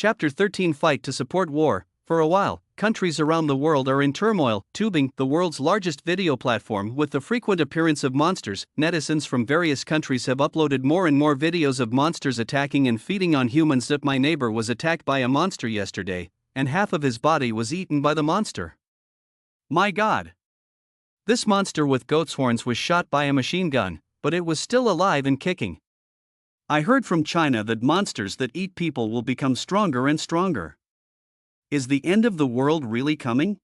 Chapter 13 Fight to Support War. For a while, countries around the world are in turmoil. Tubing, the world's largest video platform with the frequent appearance of monsters, netizens from various countries have uploaded more and more videos of monsters attacking and feeding on humans. My neighbor was attacked by a monster yesterday, and half of his body was eaten by the monster. My God! This monster with goat's horns was shot by a machine gun, but it was still alive and kicking. I heard from China that monsters that eat people will become stronger and stronger. Is the end of the world really coming?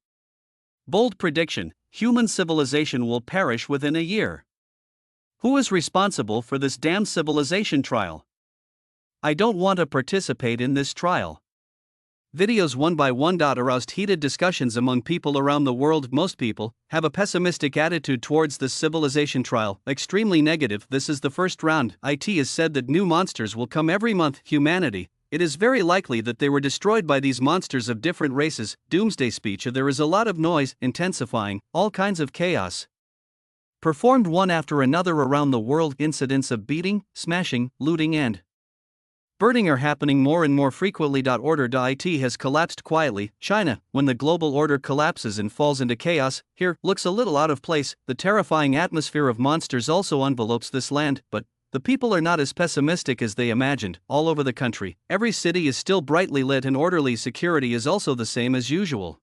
Bold prediction: human civilization will perish within a year. Who is responsible for this damn civilization trial? I don't want to participate in this trial. Videos one by one aroused heated discussions among people around the world. Most people have a pessimistic attitude towards this civilization trial, extremely negative. This is the first round. It is said that new monsters will come every month. Humanity, it is very likely that they were destroyed by these monsters of different races. Doomsday speech. There is a lot of noise, intensifying, all kinds of chaos. Performed one after another around the world. Incidents of beating, smashing, looting and burning are happening more and more frequently. It has collapsed quietly. China, when the global order collapses and falls into chaos, here looks a little out of place. The terrifying atmosphere of monsters also envelopes this land, but the people are not as pessimistic as they imagined. All over the country, every city is still brightly lit and orderly. Security is also the same as usual.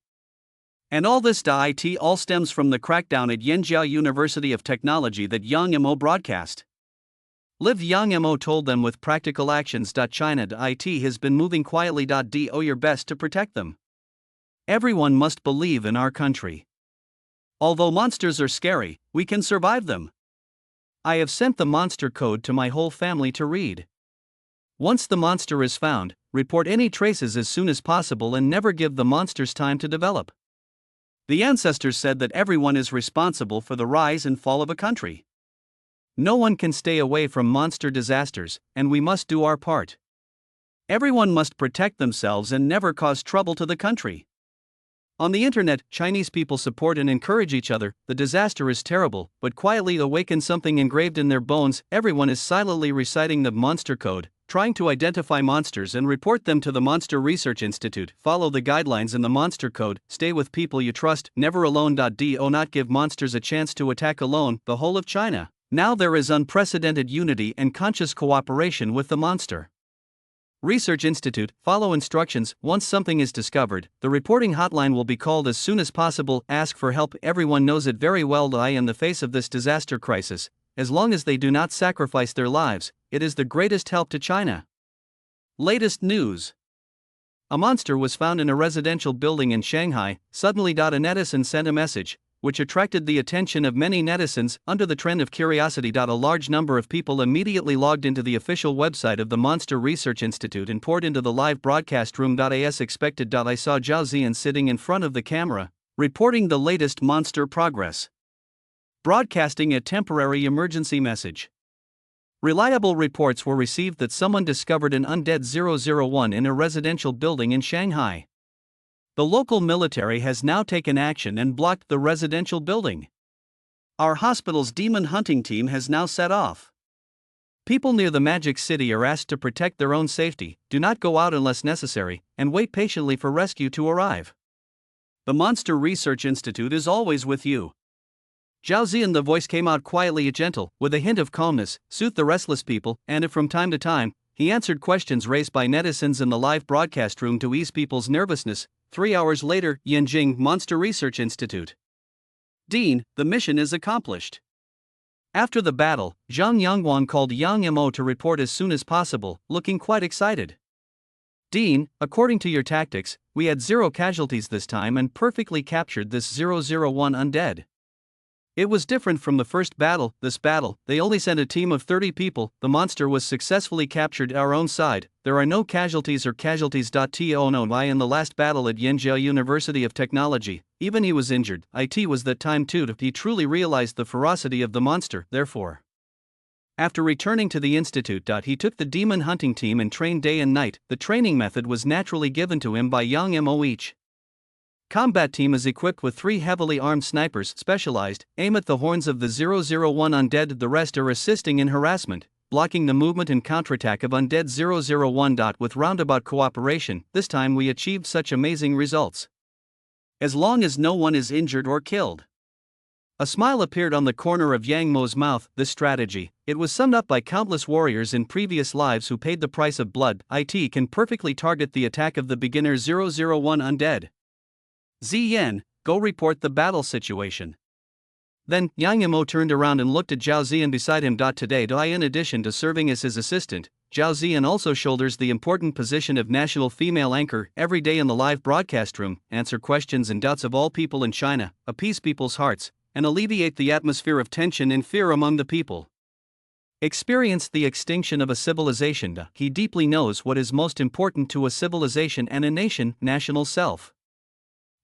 And all this it all stems from the crackdown at Yanjiao University of Technology that Yang Mo broadcast. Live Yang Mo told them with practical actions. China it has been moving quietly. Do your best to protect them. Everyone must believe in our country. Although monsters are scary, we can survive them. I have sent the monster code to my whole family to read. Once the monster is found, report any traces as soon as possible and never give the monsters time to develop. The ancestors said that everyone is responsible for the rise and fall of a country. No one can stay away from monster disasters, and we must do our part. Everyone must protect themselves and never cause trouble to the country. On the internet, Chinese people support and encourage each other. The disaster is terrible, but quietly awakens something engraved in their bones. Everyone is silently reciting the monster code, trying to identify monsters and report them to the Monster Research Institute. Follow the guidelines in the monster code. Stay with people you trust. Never alone. Do not give monsters a chance to attack alone. The whole of China. Now there is unprecedented unity and conscious cooperation with the Monster Research Institute. Follow instructions. Once something is discovered, the reporting hotline will be called as soon as possible. Ask for help. Everyone knows it very well. In the face of this disaster crisis, as long as they do not sacrifice their lives, it is the greatest help to China. Latest news. A monster was found in a residential building in Shanghai. Suddenly, a netizen sent a message, which attracted the attention of many netizens. Under the trend of curiosity, a large number of people immediately logged into the official website of the Monster Research Institute and poured into the live broadcast room. As expected, I saw Zhao Ziyan sitting in front of the camera, reporting the latest monster progress, broadcasting a temporary emergency message. Reliable reports were received that someone discovered an undead 001 in a residential building in Shanghai. The local military has now taken action and blocked the residential building. Our hospital's demon hunting team has now set off. People near the Magic City are asked to protect their own safety, do not go out unless necessary, and wait patiently for rescue to arrive. The Monster Research Institute is always with you. Zhao Ziyan, the voice came out quietly yet gentle, with a hint of calmness, soothed the restless people, and if from time to time, he answered questions raised by netizens in the live broadcast room to ease people's nervousness. 3 hours later, Yanjing Monster Research Institute. Dean, the mission is accomplished. After the battle, Zhang Yangguan called Yang Mo to report as soon as possible, looking quite excited. Dean, according to your tactics, we had 0 casualties this time and perfectly captured this 001 undead. It was different from the first battle. This battle, they only sent a team of 30 people. The monster was successfully captured. Our own side, there are no casualties or casualties. No, in the last battle at Yanjiao University of Technology, even he was injured. It was that time too. He truly realized the ferocity of the monster. Therefore, after returning to the institute, he took the demon hunting team and trained day and night. The training method was naturally given to him by Yang Mo. Each combat team is equipped with 3 heavily armed snipers, specialized, aim at the horns of the 001 undead. The rest are assisting in harassment, blocking the movement and counterattack of Undead 001. With roundabout cooperation, this time we achieved such amazing results. As long as no one is injured or killed. A smile appeared on the corner of Yang Mo's mouth. This strategy, it was summed up by countless warriors in previous lives who paid the price of blood. It can perfectly target the attack of the beginner 001 undead. Ziyan, go report the battle situation. Then, Yang Mo turned around and looked at Zhao Ziyan beside him. Today, in addition to serving as his assistant, Zhao Ziyan also shoulders the important position of national female anchor, every day in the live broadcast room, answer questions and doubts of all people in China, appease people's hearts, and alleviate the atmosphere of tension and fear among the people. Experienced the extinction of a civilization. He deeply knows what is most important to a civilization and a nation: national self.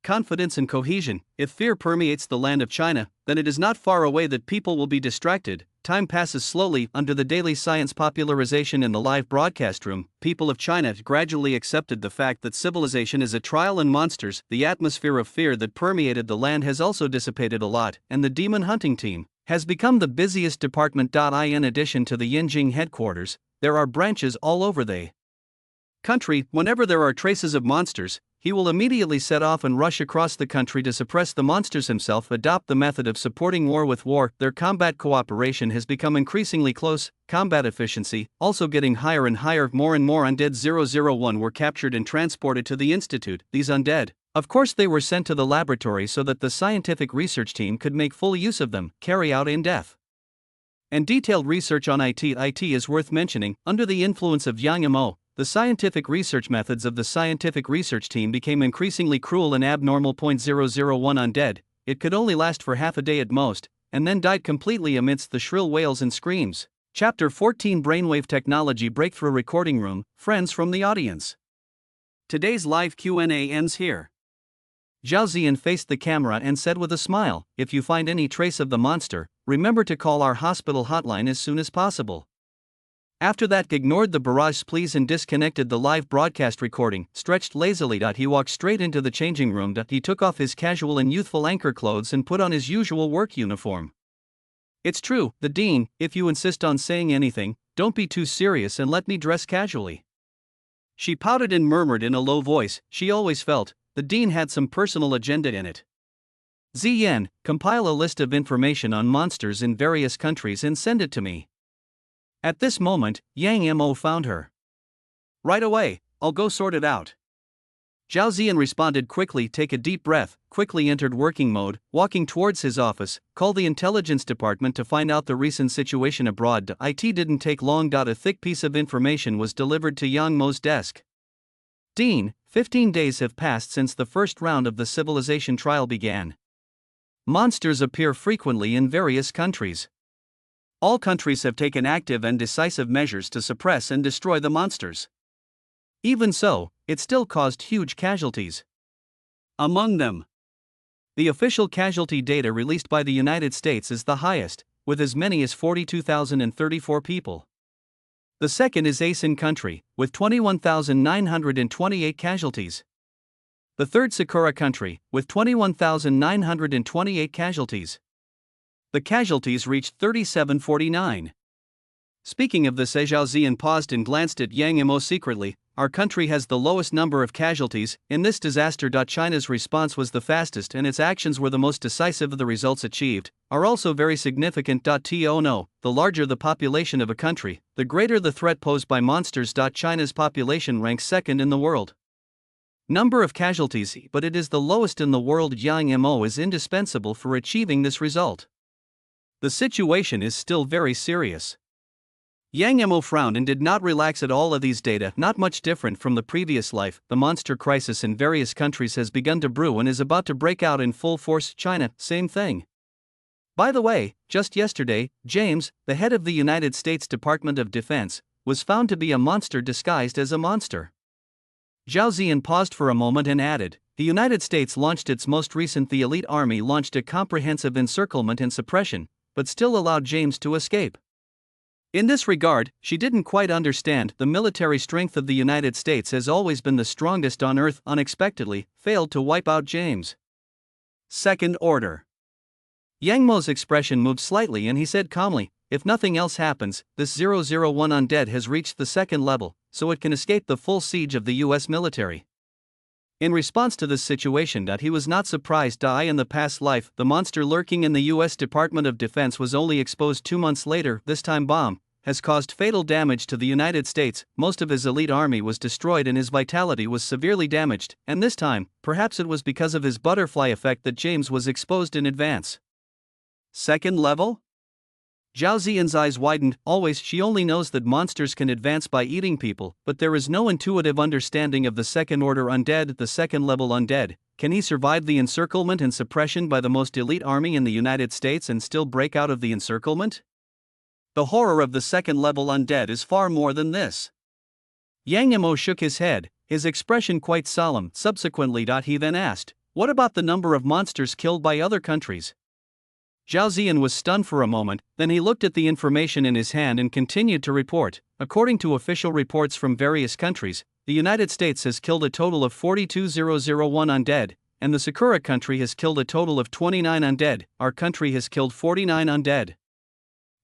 Confidence and cohesion. If fear permeates the land of China, then it is not far away that people will be distracted. Time passes slowly. Under the daily science popularization in the live broadcast room, people of China gradually accepted the fact that civilization is a trial in monsters. The atmosphere of fear that permeated the land has also dissipated a lot, and the demon hunting team has become the busiest department. In addition to the Yinjing headquarters, there are branches all over the country. Whenever there are traces of monsters, he will immediately set off and rush across the country to suppress the monsters himself. Adopt the method of supporting war with war. Their combat cooperation has become increasingly close, combat efficiency also getting higher and higher. More and more Undead 001 were captured and transported to the Institute. These undead, of course, they were sent to the laboratory so that the scientific research team could make full use of them, carry out in-depth and detailed research on it. It is worth mentioning, under the influence of Yang Mo, the scientific research methods of the scientific research team became increasingly cruel and abnormal. 001 undead, it could only last for half a day at most, and then died completely amidst the shrill wails and screams. Chapter 14 Brainwave Technology Breakthrough Recording Room. Friends from the audience. Today's live Q&A ends here. Zhao Ziyan faced the camera and said with a smile, "If you find any trace of the monster, remember to call our hospital hotline as soon as possible." After that, ignored the barrage pleas and disconnected the live broadcast recording, stretched lazily. He walked straight into the changing room. He took off his casual and youthful anchor clothes and put on his usual work uniform. "It's true, the dean, if you insist on saying anything, don't be too serious and let me dress casually." She pouted and murmured in a low voice. She always felt the dean had some personal agenda in it. Ziyan, compile a list of information on monsters in various countries and send it to me. At this moment, Yang Mo found her. "Right away, I'll go sort it out." Zhao Ziyan responded quickly. Take a deep breath, quickly entered working mode, walking towards his office, called the intelligence department to find out the recent situation abroad. It didn't take long. A thick piece of information was delivered to Yang Mo's desk. "Dean, 15 days have passed since the first round of the civilization trial began. Monsters appear frequently in various countries. All countries have taken active and decisive measures to suppress and destroy the monsters. Even so, it still caused huge casualties. Among them, the official casualty data released by the United States is the highest, with as many as 42,034 people. The second is ASEAN country, with 21,928 casualties. The third Sakura country, with 21,928 casualties. The casualties reached 3749. Speaking of this, Zhao Ziyan paused and glanced at Yang Mo secretly. Our country has the lowest number of casualties in this disaster. China's response was the fastest and its actions were the most decisive. The results achieved are also very significant. No, the larger the population of a country, the greater the threat posed by monsters. China's population ranks second in the world. Number of casualties, but it is the lowest in the world. Yang Mo is indispensable for achieving this result. The situation is still very serious. Yang Mo frowned and did not relax at all. Of these data, not much different from the previous life. The monster crisis in various countries has begun to brew and is about to break out in full force. China, same thing. By the way, just yesterday, James, the head of the United States Department of Defense, was found to be a monster disguised as a monster. Zhao Ziyan paused for a moment and added, the United States launched its most recent. The elite army launched a comprehensive encirclement and suppression, but still allowed James to escape. In this regard, she didn't quite understand. The military strength of the United States has always been the strongest on Earth. Unexpectedly, failed to wipe out James. Second order. Yang Mo's expression moved slightly and he said calmly, if nothing else happens, this 001 undead has reached the second level, so it can escape the full siege of the US military. In response to this situation, he was not surprised. In the past life, the monster lurking in the US Department of Defense was only exposed 2 months later. This time bomb has caused fatal damage to the United States. Most of his elite army was destroyed and his vitality was severely damaged, and this time, perhaps it was because of his butterfly effect that James was exposed in advance. Second level? Zhao Ziyan's eyes widened. Always she only knows that monsters can advance by eating people, but there is no intuitive understanding of the second-order undead. The second-level undead, can he survive the encirclement and suppression by the most elite army in the United States and still break out of the encirclement? The horror of the second-level undead is far more than this. Yang Yamo shook his head, his expression quite solemn. Subsequently, he then asked, "What about the number of monsters killed by other countries?" Zhao Ziyan was stunned for a moment, then he looked at the information in his hand and continued to report. According to official reports from various countries, the United States has killed a total of 42,001 undead, and the Sakura country has killed a total of 29 undead. Our country has killed 49 undead.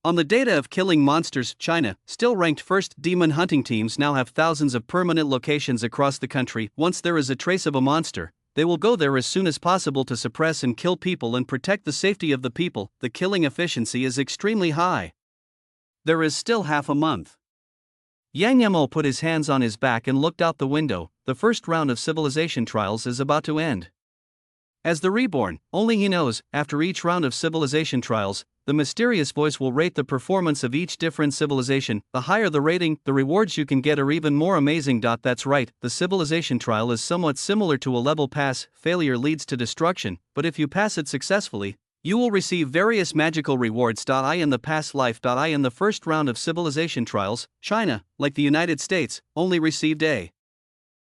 On the data of killing monsters, China, still ranked first. Demon hunting teams now have thousands of permanent locations across the country. Once there is a trace of a monster, they will go there as soon as possible to suppress and kill people and protect the safety of the people. The killing efficiency is extremely high. There is still half a month. Yang Yamo put his hands on his back and looked out the window. The first round of civilization trials is about to end. As the reborn, only he knows, after each round of civilization trials, the mysterious voice will rate the performance of each different civilization. The higher the rating, the rewards you can get are even more amazing. That's right, the civilization trial is somewhat similar to a level pass. Failure leads to destruction, but if you pass it successfully, you will receive various magical rewards. In the past life. In the first round of civilization trials, China, like the United States, only received A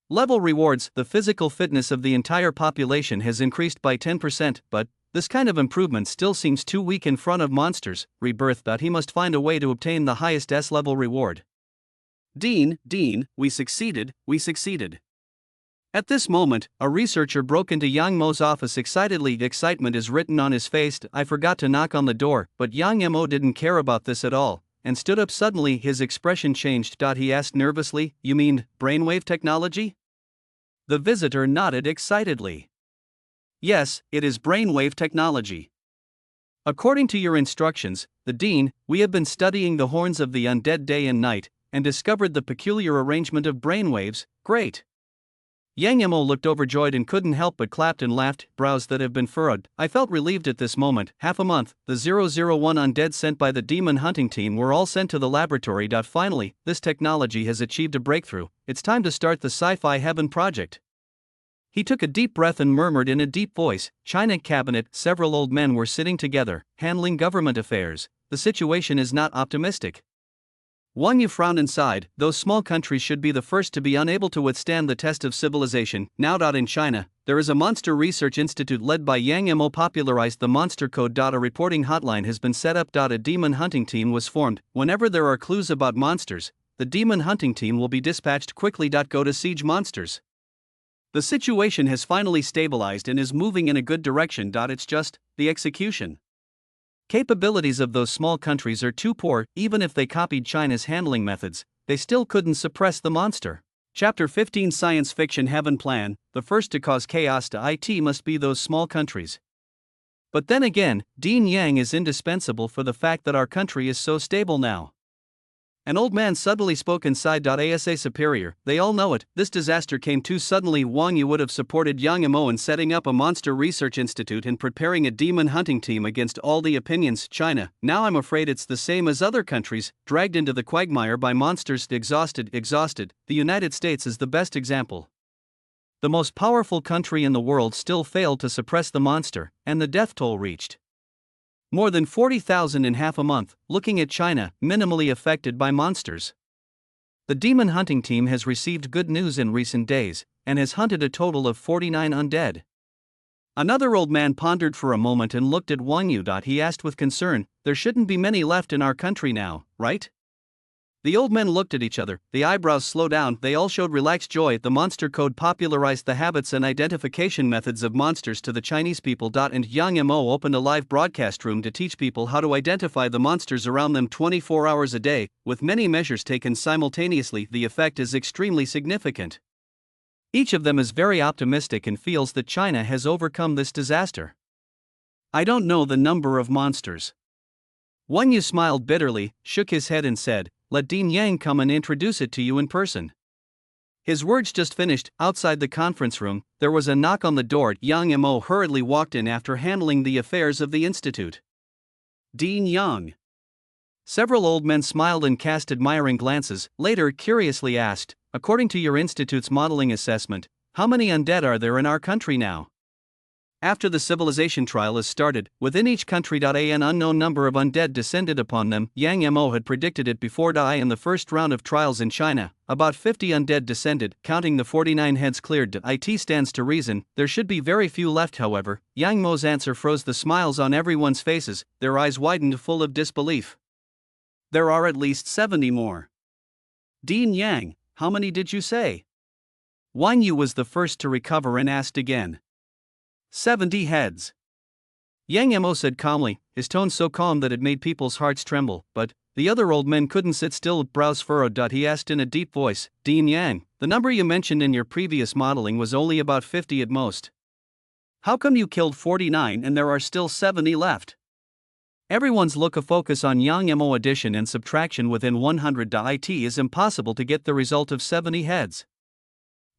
level rewards. The physical fitness of the entire population has increased by 10%, but this kind of improvement still seems too weak in front of monsters. Rebirth. He must find a way to obtain the highest S-level reward. Dean, we succeeded. At this moment, a researcher broke into Yang Mo's office excitedly. Excitement is written on his face. I forgot to knock on the door, but Yang Mo didn't care about this at all, and stood up suddenly. His expression changed. He asked nervously, "You mean brainwave technology?" The visitor nodded excitedly. "Yes, it is brainwave technology. According to your instructions, the Dean, we have been studying the horns of the undead day and night, and discovered the peculiar arrangement of brainwaves." Great. Yang Yamo looked overjoyed and couldn't help but clapped and laughed, brows that have been furrowed. I felt relieved at this moment. Half a month, the 001 undead sent by the demon hunting team were all sent to the laboratory. Finally, this technology has achieved a breakthrough. It's time to start the Sci-Fi Heaven project. He took a deep breath and murmured in a deep voice, "China cabinet." Several old men were sitting together, handling government affairs. The situation is not optimistic. Wang Yu frowned and sighed. Those small countries should be the first to be unable to withstand the test of civilization. Now. In China, there is a monster research institute led by Yang Mo popularized the monster code. A reporting hotline has been set up. A demon hunting team was formed. Whenever there are clues about monsters, the demon hunting team will be dispatched quickly. Go to siege monsters. The situation has finally stabilized and is moving in a good direction. It's just the execution capabilities of those small countries are too poor. Even if they copied China's handling methods, they still couldn't suppress the monster. Chapter 15 Science Fiction Heaven Plan. The first to cause chaos to IT must be those small countries. But then again, Dean Yang is indispensable for the fact that our country is so stable now. An old man suddenly spoke inside. Asa superior, they all know it, this disaster came too suddenly. Wang Yu would have supported Yang Mo in setting up a monster research institute and preparing a demon hunting team against all the opinions. China, now I'm afraid it's the same as other countries, dragged into the quagmire by monsters. Exhausted. The United States is the best example. The most powerful country in the world still failed to suppress the monster, and the death toll reached more than 40,000 in half a month. Looking at China, minimally affected by monsters. The demon hunting team has received good news in recent days, and has hunted a total of 49 undead. Another old man pondered for a moment and looked at Wang Yu. He asked with concern, there shouldn't be many left in our country now, right? The old men looked at each other, the eyebrows slowed down, they all showed relaxed joy. The monster code popularized the habits and identification methods of monsters to the Chinese people. And Yang Mo opened a live broadcast room to teach people how to identify the monsters around them 24 hours a day, with many measures taken simultaneously. The effect is extremely significant. Each of them is very optimistic and feels that China has overcome this disaster. I don't know the number of monsters. Wan Yu smiled bitterly, shook his head and said, "Let Dean Yang come and introduce it to you in person." His words just finished. Outside the conference room, there was a knock on the door. Yang Mo hurriedly walked in after handling the affairs of the institute. "Dean Yang." Several old men smiled and cast admiring glances, later curiously asked, "According to your institute's modeling assessment, how many undead are there in our country now?" After the civilization trial is started, within each country an unknown number of undead descended upon them. Yang Mo had predicted it before. In the first round of trials in China, about 50 undead descended, counting the 49 heads cleared. It stands to reason there should be very few left. However, Yang Mo's answer froze the smiles on everyone's faces, their eyes widened full of disbelief. "There are at least 70 more." "Dean Yang, how many did you say?" Wan Yu was the first to recover and asked again. 70 heads. Yang Mo said calmly, his tone so calm that it made people's hearts tremble, but the other old men couldn't sit still, brows furrowed. He asked in a deep voice, "Dean Yang, the number you mentioned in your previous modeling was only about 50 at most. How come you killed 49 and there are still 70 left?" Everyone's look of focus on Yang Mo. Addition and subtraction within 100. It is impossible to get the result of 70 heads.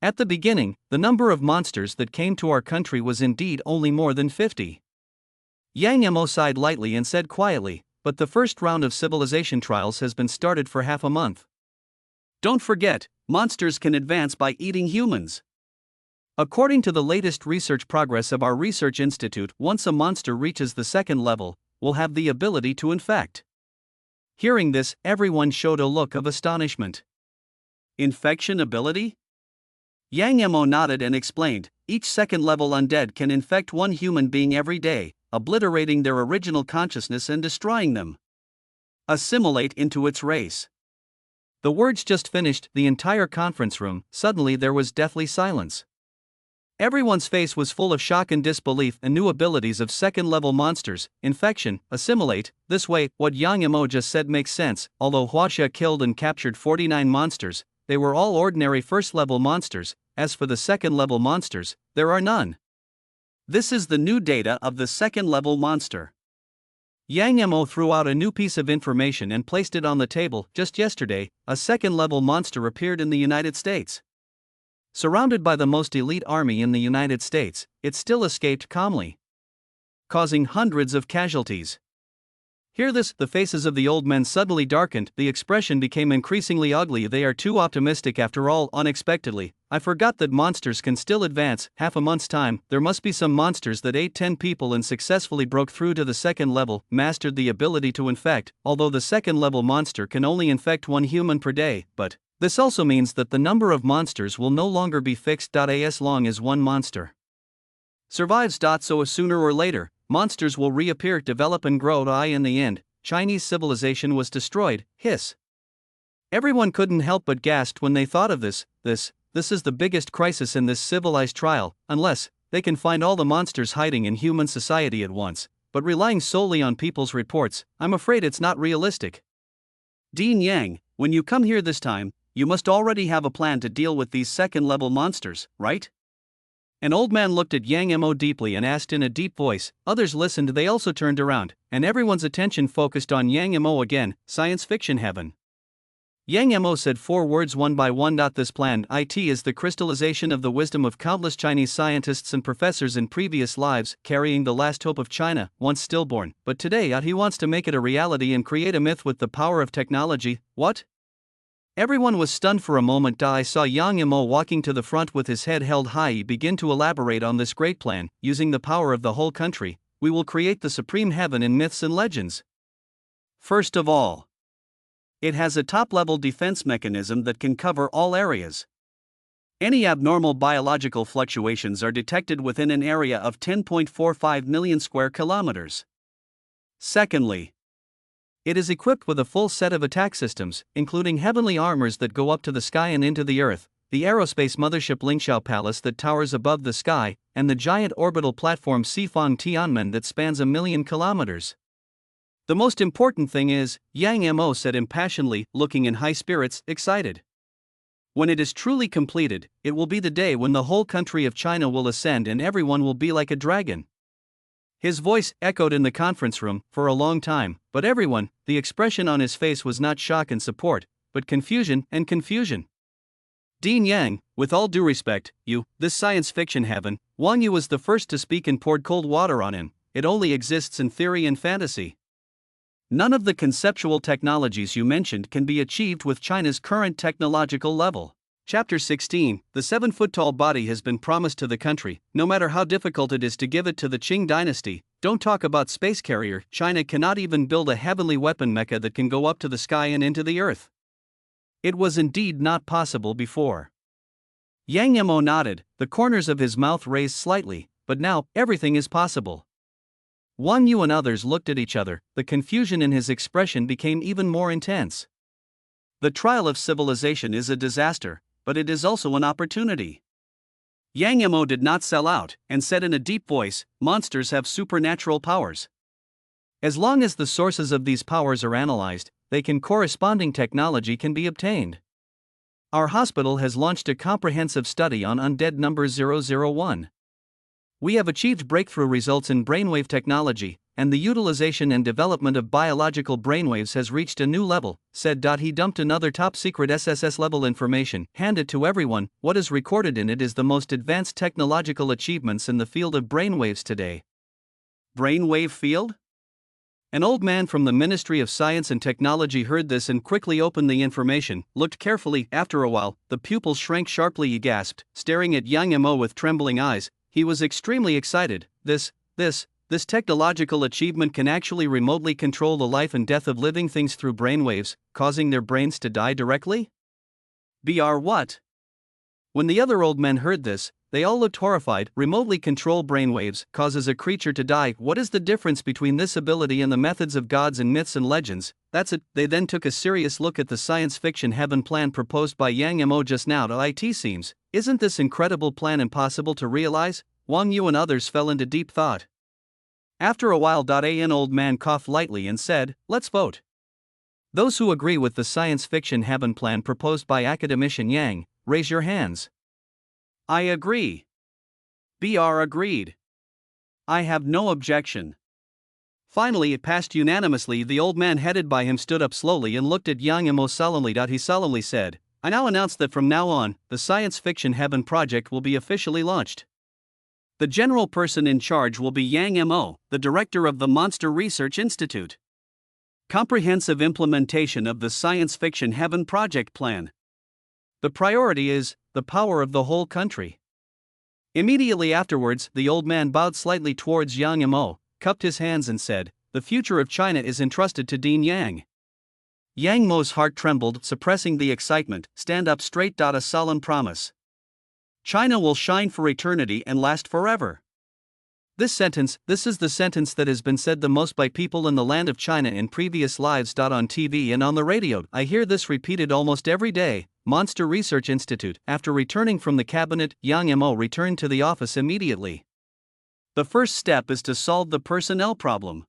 At the beginning, the number of monsters that came to our country was indeed only more than 50. Yang Mo sighed lightly and said quietly, "But the first round of civilization trials has been started for half a month. Don't forget, monsters can advance by eating humans. According to the latest research progress of our research institute, once a monster reaches the second level, will have the ability to infect." Hearing this, everyone showed a look of astonishment. "Infection ability?" Yang Mo nodded and explained, "Each second-level undead can infect one human being every day, obliterating their original consciousness and destroying them. Assimilate into its race." The words just finished the entire conference room. Suddenly there was deathly silence. Everyone's face was full of shock and disbelief. And new abilities of second-level monsters, infection, assimilate. This way, what Yang Mo just said makes sense. Although Huaxia killed and captured 49 monsters, they were all ordinary first-level monsters. As for the second-level monsters, there are none. This is the new data of the second-level monster. Yang Mo threw out a new piece of information and placed it on the table. Just yesterday, a second-level monster appeared in the United States. Surrounded by the most elite army in the United States, it still escaped calmly, causing hundreds of casualties. Hear this, the faces of the old men suddenly darkened, the expression became increasingly ugly. They are too optimistic after all. Unexpectedly, I forgot that monsters can still advance. Half a month's time, there must be some monsters that ate 10 people and successfully broke through to the second level, mastered the ability to infect, although the second level monster can only infect one human per day, but this also means that the number of monsters will no longer be fixed. As long as one monster survives. So sooner or later, monsters will reappear, develop and grow. In the end, Chinese civilization was destroyed. Hiss. Everyone couldn't help but gasp when they thought of this. This is the biggest crisis in this civilized trial, unless they can find all the monsters hiding in human society at once. But relying solely on people's reports, I'm afraid it's not realistic. Dean Yang, when you come here this time, you must already have a plan to deal with these second-level monsters, right? An old man looked at Yang Mo deeply and asked in a deep voice. Others listened. They also turned around, and everyone's attention focused on Yang Mo again. Science fiction heaven. Yang Mo said 4 words one by one. This plan, it is the crystallization of the wisdom of countless Chinese scientists and professors in previous lives, carrying the last hope of China, once stillborn. But today, he wants to make it a reality and create a myth with the power of technology. What? Everyone was stunned for a moment. I saw Yang Mo walking to the front with his head held high. He began to elaborate on this great plan. Using the power of the whole country, we will create the supreme heaven in myths and legends. First of all, it has a top-level defense mechanism that can cover all areas. Any abnormal biological fluctuations are detected within an area of 10.45 million square kilometers. Secondly, It is equipped with a full set of attack systems, including heavenly armors that go up to the sky and into the earth, the aerospace mothership Lingxiao Palace that towers above the sky, and the giant orbital platform Xifang Tianmen that spans 1,000,000 kilometers. The most important thing is, Yang Mo said impassionedly, looking in high spirits, excited. When it is truly completed, it will be the day when the whole country of China will ascend and everyone will be like a dragon. His voice echoed in the conference room for a long time, but everyone, the expression on his face was not shock and support, but confusion and confusion. Dean Yang, with all due respect, this science fiction heaven, Wang Yu was the first to speak and poured cold water on him. It only exists in theory and fantasy. None of the conceptual technologies you mentioned can be achieved with China's current technological level. Chapter 16, the 7-foot-tall body has been promised to the country, no matter how difficult it is to give it to the Qing dynasty. Don't talk about space carrier, China cannot even build a heavenly weapon mecha that can go up to the sky and into the earth. It was indeed not possible before. Yang Mo nodded, the corners of his mouth raised slightly, but now, everything is possible. Wang Yu and others looked at each other, the confusion in his expression became even more intense. The trial of civilization is a disaster, but it is also an opportunity. Yang Mo did not sell out, and said in a deep voice, monsters have supernatural powers. As long as the sources of these powers are analyzed, corresponding technology can be obtained. Our hospital has launched a comprehensive study on undead number 001. We have achieved breakthrough results in brainwave technology, and the utilization and development of biological brainwaves has reached a new level, said. He dumped another top-secret SSS-level information, handed to everyone. What is recorded in it is the most advanced technological achievements in the field of brainwaves today. Brainwave field? An old man from the Ministry of Science and Technology heard this and quickly opened the information, looked carefully. After a while, the pupils shrank sharply. He gasped, staring at Yang Mo with trembling eyes. He was extremely excited. This technological achievement can actually remotely control the life and death of living things through brainwaves, causing their brains to die directly? What? When the other old men heard this, they all looked horrified. Remotely control brainwaves causes a creature to die. What is the difference between this ability and the methods of gods and myths and legends? That's it. They then took a serious look at the science fiction heaven plan proposed by Yang Mo just now. It seems, isn't this incredible plan impossible to realize? Wang Yu and others fell into deep thought. After a while, an old man coughed lightly and said, let's vote. Those who agree with the science fiction heaven plan proposed by academician Yang, raise your hands. I agree. Agreed. I have no objection. Finally, it passed unanimously. The old man headed by him stood up slowly and looked at Yang Mo solemnly. He solemnly said, I now announce that from now on, the Science Fiction Heaven project will be officially launched. The general person in charge will be Yang Mo, the director of the Monster Research Institute. Comprehensive implementation of the Science Fiction Heaven project plan. The priority is the power of the whole country. Immediately afterwards, the old man bowed slightly towards Yang Mo, cupped his hands and said, the future of China is entrusted to Dean Yang. Yang Mo's heart trembled, suppressing the excitement. Stand up straight. A solemn promise. China will shine for eternity and last forever. This is the sentence that has been said the most by people in the land of China in previous lives. On TV and on the radio, I hear this repeated almost every day. Monster Research Institute. After returning from the cabinet, Yang Mo returned to the office immediately. The first step is to solve the personnel problem.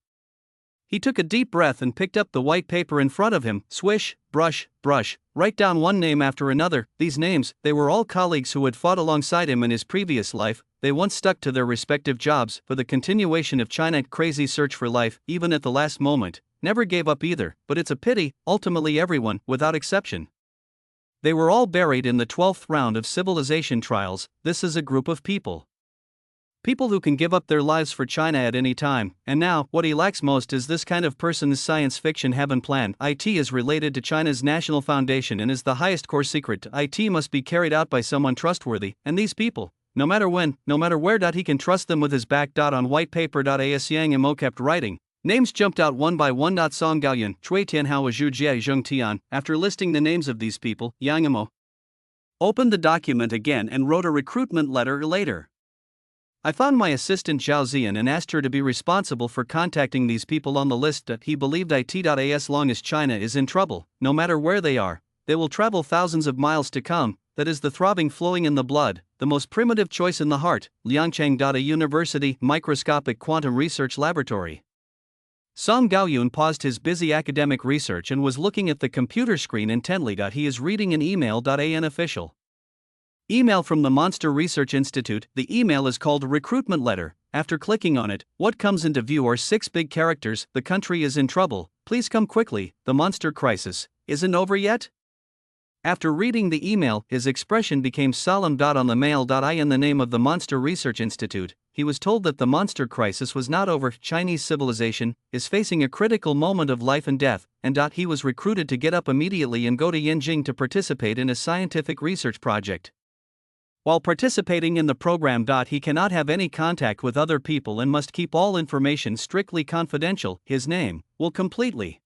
He took a deep breath and picked up the white paper in front of him. Swish, brush, brush, write down one name after another. These names, they were all colleagues who had fought alongside him in his previous life. They once stuck to their respective jobs for the continuation of China. Crazy search for life, even at the last moment. Never gave up either, but it's a pity, ultimately everyone, without exception. They were all buried in the 12th round of civilization trials. This is a group of people. People who can give up their lives for China at any time, and now, what he lacks most is this kind of person's science fiction heaven plan. IT is related to China's national foundation and is the highest core secret. IT must be carried out by someone trustworthy, and these people, no matter when, no matter where. He can trust them with his back. On white paper. As Yang Mo kept writing, names jumped out one by one. Song Gaoyun, Chui Tianhao, Zhu Jie, Zheng Tian. After listing the names of these people, Yang Mo opened the document again and wrote a recruitment letter later. I found my assistant Zhao Zian and asked her to be responsible for contacting these people on the list. He believed as long as China is in trouble, no matter where they are, they will travel thousands of miles to come. That is the throbbing flowing in the blood, the most primitive choice in the heart. Liangcheng. A university microscopic quantum research laboratory. Song Gaoyun paused his busy academic research and was looking at the computer screen intently. He is reading an email. An official email from the Monster Research Institute. The email is called Recruitment Letter. After clicking on it, what comes into view are 6 big characters. The country is in trouble. Please come quickly. The monster crisis isn't over yet. After reading the email, his expression became solemn. On the mail. In the name of the Monster Research Institute, he was told that the monster crisis was not over. Chinese civilization is facing a critical moment of life and death, and he was recruited to get up immediately and go to Yanjing to participate in a scientific research project. While participating in the program, he cannot have any contact with other people and must keep all information strictly confidential. His name will completely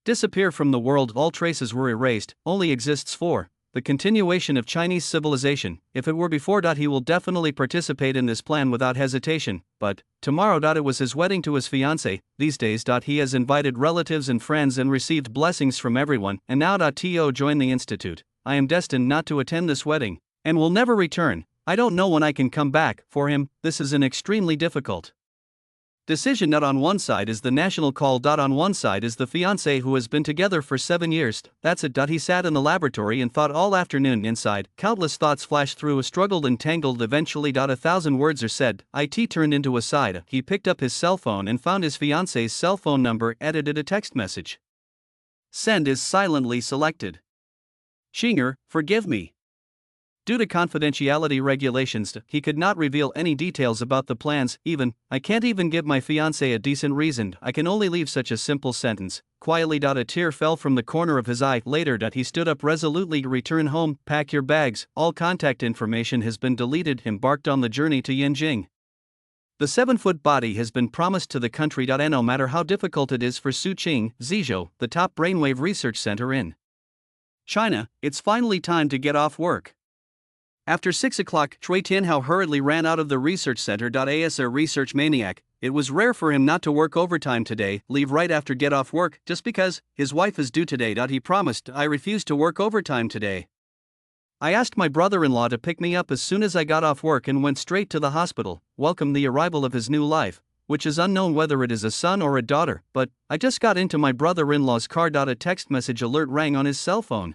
disappear from the world. All traces were erased, only exists for the continuation of Chinese civilization. If it were before, he will definitely participate in this plan without hesitation, but tomorrow, it was his wedding to his fiancée. These days, he has invited relatives and friends and received blessings from everyone, and now to join the institute. I am destined not to attend this wedding, and will never return. I don't know when I can come back. For him, this is an extremely difficult decision. On one side is the national call. On one side is the fiancé who has been together for 7 years. That's it. He sat in the laboratory and thought all afternoon. Inside, countless thoughts flashed through, struggled and tangled. Eventually, 1,000 words are said. It turned into a sigh. He picked up his cell phone and found his fiancé's cell phone number. Edited a text message. Send is silently selected. Xinger, forgive me. Due to confidentiality regulations, he could not reveal any details about the plans. I can't even give my fiancé a decent reason. I can only leave such a simple sentence. Quietly. A tear fell from the corner of his eye. Later. He stood up resolutely. Return home, pack your bags. All contact information has been deleted. Embarked on the journey to Yanjing. The 7-foot body has been promised to the country. No matter how difficult it is for Suqing, Zizhou, the top brainwave research center in China, it's finally time to get off work. After 6 o'clock, Cui Tianhao hurriedly ran out of the research center. As a research maniac, it was rare for him not to work overtime today, leave right after get off work, just because his wife is due today. He promised, I refused to work overtime today. I asked my brother-in-law to pick me up as soon as I got off work and went straight to the hospital, welcome the arrival of his new life, which is unknown whether it is a son or a daughter, but I just got into my brother-in-law's car. A text message alert rang on his cell phone.